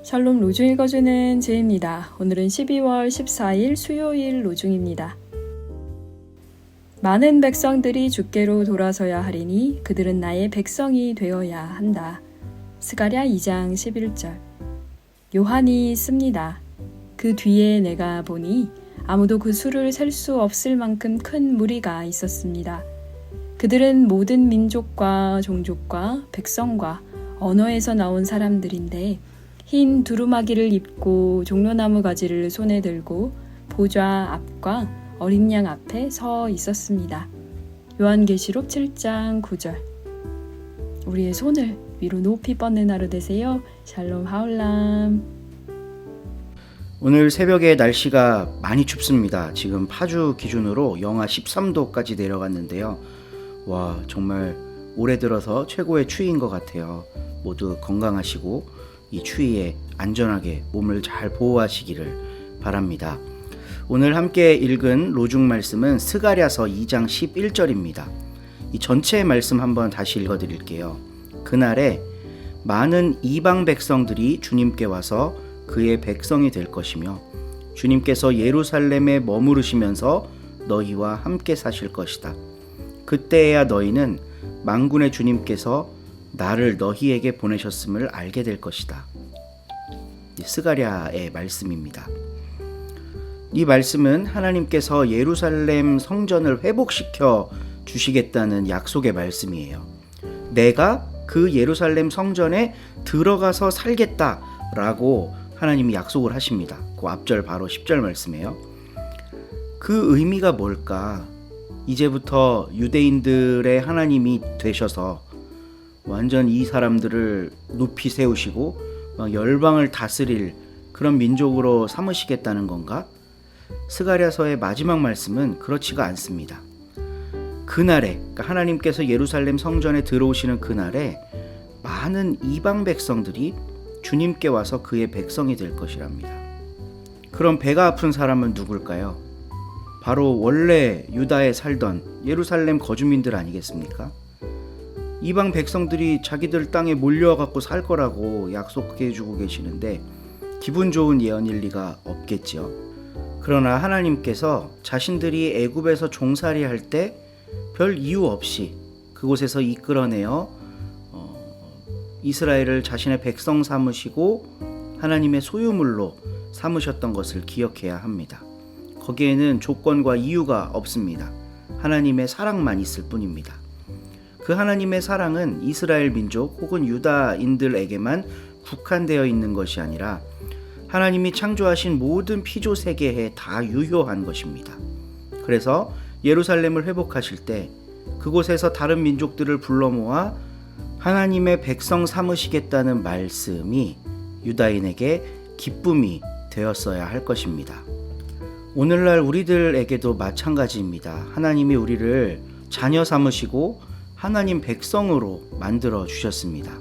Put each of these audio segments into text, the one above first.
샬롬 로중 읽어주는 제입니다. 오늘은 12월 14일 수요일 로중입니다. 많은 백성들이 주께로 돌아서야 하리니 그들은 나의 백성이 되어야 한다. 스가랴 2장 11절. 요한이 씁니다. 그 뒤에 내가 보니 아무도 그 수를 셀 수 없을 만큼 큰 무리가 있었습니다. 그들은 모든 민족과 종족과 백성과 언어에서 나온 사람들인데 흰 두루마기를 입고 종려나무 가지를 손에 들고 보좌 앞과 어린 양 앞에 서 있었습니다. 요한계시록 7장 9절. 우리의 손을 위로 높이 뻗는 하루 되세요. 샬롬 하울람. 오늘 새벽에 날씨가 많이 춥습니다. 지금 파주 기준으로 영하 13도까지 내려갔는데요. 와, 정말 올해 들어서 최고의 추위인 것 같아요. 모두 건강하시고 이 추위에 안전하게 몸을 잘 보호하시기를 바랍니다. 오늘 함께 읽은 로중 말씀은 스가랴서 2장 11절입니다. 이 전체 말씀 한번 다시 읽어드릴게요. 그날에 많은 이방 백성들이 주님께 와서 그의 백성이 될 것이며 주님께서 예루살렘에 머무르시면서 너희와 함께 사실 것이다. 그때에야 너희는 만군의 주님께서 나를 너희에게 보내셨음을 알게 될 것이다. 스가랴의 말씀입니다. 이 말씀은 하나님께서 예루살렘 성전을 회복시켜 주시겠다는 약속의 말씀이에요. 내가 그 예루살렘 성전에 들어가서 살겠다라고 하나님이 약속을 하십니다. 그 앞절 바로 10절 말씀이에요. 그 의미가 뭘까? 이제부터 유대인들의 하나님이 되셔서 완전 이 사람들을 높이 세우시고 열방을 다스릴 그런 민족으로 삼으시겠다는 건가? 스가랴서의 마지막 말씀은 그렇지가 않습니다. 그날에, 그러니까 하나님께서 예루살렘 성전에 들어오시는 그날에 많은 이방 백성들이 주님께 와서 그의 백성이 될 것이랍니다. 그럼 배가 아픈 사람은 누굴까요? 바로 원래 유다에 살던 예루살렘 거주민들 아니겠습니까? 이방 백성들이 자기들 땅에 몰려와갖고 살 거라고 약속해주고 계시는데 기분 좋은 예언일 리가 없겠죠. 그러나 하나님께서 자신들이 애굽에서 종살이 할 때 별 이유 없이 그곳에서 이끌어내어 이스라엘을 자신의 백성 삼으시고 하나님의 소유물로 삼으셨던 것을 기억해야 합니다. 거기에는 조건과 이유가 없습니다. 하나님의 사랑만 있을 뿐입니다. 그 하나님의 사랑은 이스라엘 민족 혹은 유다인들에게만 국한되어 있는 것이 아니라 하나님이 창조하신 모든 피조 세계에 다 유효한 것입니다. 그래서 예루살렘을 회복하실 때 그곳에서 다른 민족들을 불러 모아 하나님의 백성 삼으시겠다는 말씀이 유다인에게 기쁨이 되었어야 할 것입니다. 오늘날 우리들에게도 마찬가지입니다. 하나님이 우리를 자녀 삼으시고 하나님 백성으로 만들어 주셨습니다.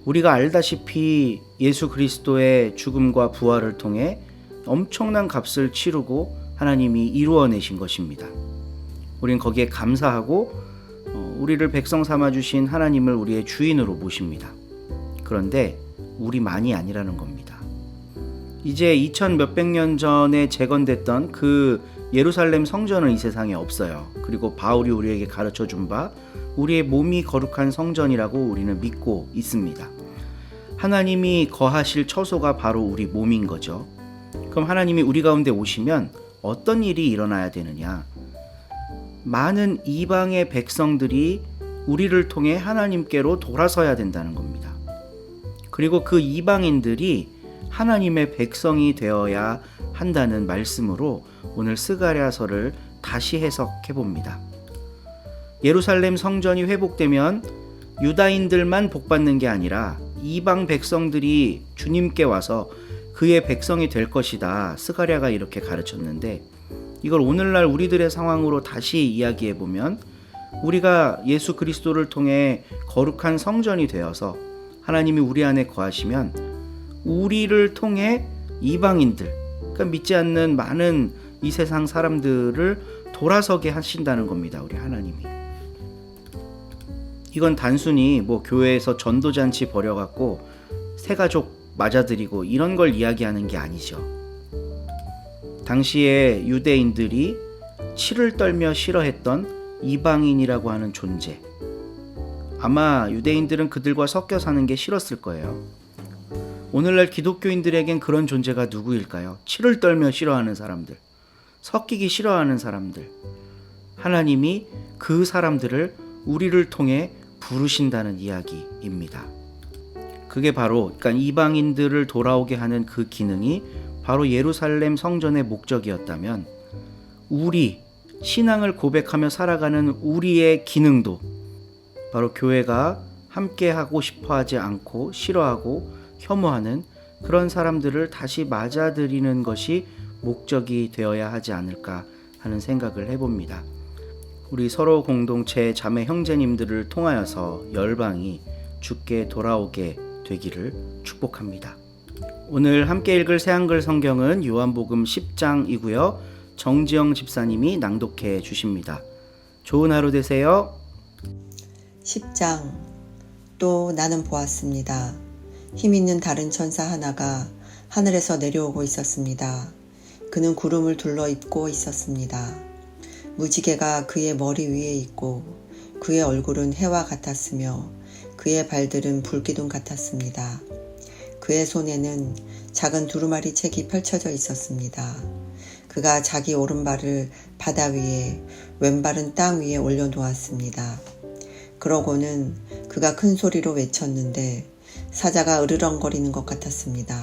우리가 알다시피 예수 그리스도의 죽음과 부활을 통해 엄청난 값을 치르고 하나님이 이루어내신 것입니다. 우린 거기에 감사하고 우리를 백성 삼아주신 하나님을 우리의 주인으로 모십니다. 그런데 우리만이 아니라는 겁니다. 이제 2000 몇백 년 전에 재건됐던 그 예루살렘 성전은 이 세상에 없어요. 그리고 바울이 우리에게 가르쳐 준 바 우리의 몸이 거룩한 성전이라고 우리는 믿고 있습니다. 하나님이 거하실 처소가 바로 우리 몸인 거죠. 그럼 하나님이 우리 가운데 오시면 어떤 일이 일어나야 되느냐? 많은 이방의 백성들이 우리를 통해 하나님께로 돌아서야 된다는 겁니다. 그리고 그 이방인들이 하나님의 백성이 되어야 한다는 말씀으로 오늘 스가랴서를 다시 해석해 봅니다. 예루살렘 성전이 회복되면 유다인들만 복받는 게 아니라 이방 백성들이 주님께 와서 그의 백성이 될 것이다. 스가랴가 이렇게 가르쳤는데 이걸 오늘날 우리들의 상황으로 다시 이야기해 보면 우리가 예수 그리스도를 통해 거룩한 성전이 되어서 하나님이 우리 안에 거하시면 우리를 통해 이방인들, 그러니까 믿지 않는 많은 이 세상 사람들을 돌아서게 하신다는 겁니다. 우리 하나님이. 이건 단순히 교회에서 전도잔치 벌여갖고 새가족 맞아들이고 이런 걸 이야기하는 게 아니죠. 당시에 유대인들이 치를 떨며 싫어했던 이방인이라고 하는 존재, 아마 유대인들은 그들과 섞여 사는 게 싫었을 거예요. 오늘날 기독교인들에겐 그런 존재가 누구일까요? 치를 떨며 싫어하는 사람들, 섞이기 싫어하는 사람들. 하나님이 그 사람들을 우리를 통해 부르신다는 이야기입니다. 그게 바로, 그러니까 이방인들을 돌아오게 하는 그 기능이 바로 예루살렘 성전의 목적이었다면, 우리 신앙을 고백하며 살아가는 우리의 기능도 바로 교회가 함께 하고 싶어 하지 않고 싫어하고 혐오하는 그런 사람들을 다시 맞아들이는 것이 목적이 되어야 하지 않을까 하는 생각을 해봅니다. 우리 서로 공동체 자매 형제님들을 통하여서 열방이 주께 돌아오게 되기를 축복합니다. 오늘 함께 읽을 새한글 성경은 요한복음 10장이고요. 정지영 집사님이 낭독해 주십니다. 좋은 하루 되세요. 10장. 또 나는 보았습니다. 힘있는 다른 천사 하나가 하늘에서 내려오고 있었습니다. 그는 구름을 둘러 입고 있었습니다. 무지개가 그의 머리 위에 있고 그의 얼굴은 해와 같았으며 그의 발들은 불기둥 같았습니다. 그의 손에는 작은 두루마리 책이 펼쳐져 있었습니다. 그가 자기 오른발을 바다 위에 왼발은 땅 위에 올려놓았습니다. 그러고는 그가 큰 소리로 외쳤는데 사자가 으르렁거리는 것 같았습니다.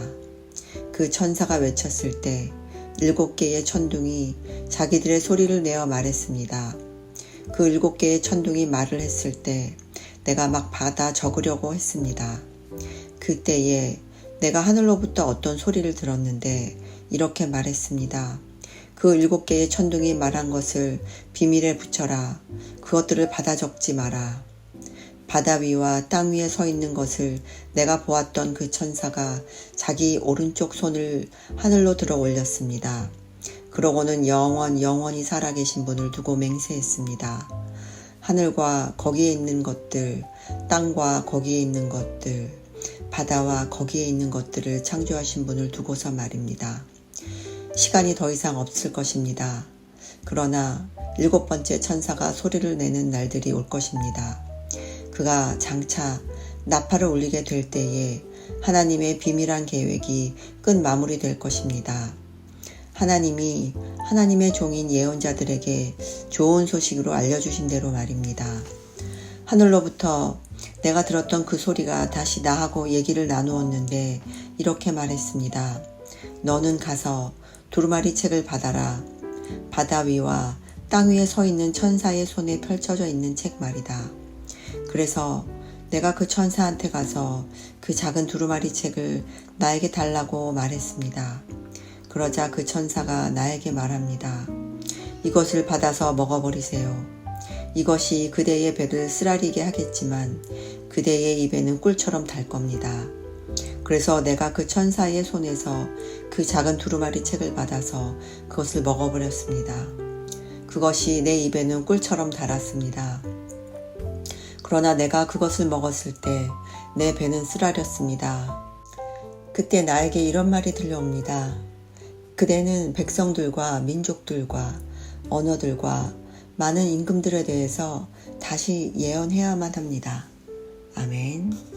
그 천사가 외쳤을 때 7개의 천둥이 자기들의 소리를 내어 말했습니다. 그 7개의 천둥이 말을 했을 때 내가 막 받아 적으려고 했습니다. 그때에 내가 하늘로부터 어떤 소리를 들었는데 이렇게 말했습니다. 그 7개의 천둥이 말한 것을 비밀에 붙여라. 그것들을 받아 적지 마라. 바다 위와 땅 위에 서 있는 것을 내가 보았던 그 천사가 자기 오른쪽 손을 하늘로 들어 올렸습니다. 그러고는 영원히 살아계신 분을 두고 맹세했습니다. 하늘과 거기에 있는 것들, 땅과 거기에 있는 것들, 바다와 거기에 있는 것들을 창조하신 분을 두고서 말입니다. 시간이 더 이상 없을 것입니다. 그러나 7번째 천사가 소리를 내는 날들이 올 것입니다. 그가 장차 나팔을 울리게 될 때에 하나님의 비밀한 계획이 끝 마무리될 것입니다. 하나님이 하나님의 종인 예언자들에게 좋은 소식으로 알려주신 대로 말입니다. 하늘로부터 내가 들었던 그 소리가 다시 나하고 얘기를 나누었는데 이렇게 말했습니다. 너는 가서 두루마리 책을 받아라. 바다 위와 땅 위에 서 있는 천사의 손에 펼쳐져 있는 책 말이다. 그래서 내가 그 천사한테 가서 그 작은 두루마리 책을 나에게 달라고 말했습니다. 그러자 그 천사가 나에게 말합니다. 이것을 받아서 먹어버리세요. 이것이 그대의 배를 쓰라리게 하겠지만 그대의 입에는 꿀처럼 달 겁니다. 그래서 내가 그 천사의 손에서 그 작은 두루마리 책을 받아서 그것을 먹어버렸습니다. 그것이 내 입에는 꿀처럼 달았습니다. 그러나 내가 그것을 먹었을 때 내 배는 쓰라렸습니다. 그때 나에게 이런 말이 들려옵니다. 그대는 백성들과 민족들과 언어들과 많은 임금들에 대해서 다시 예언해야만 합니다. 아멘.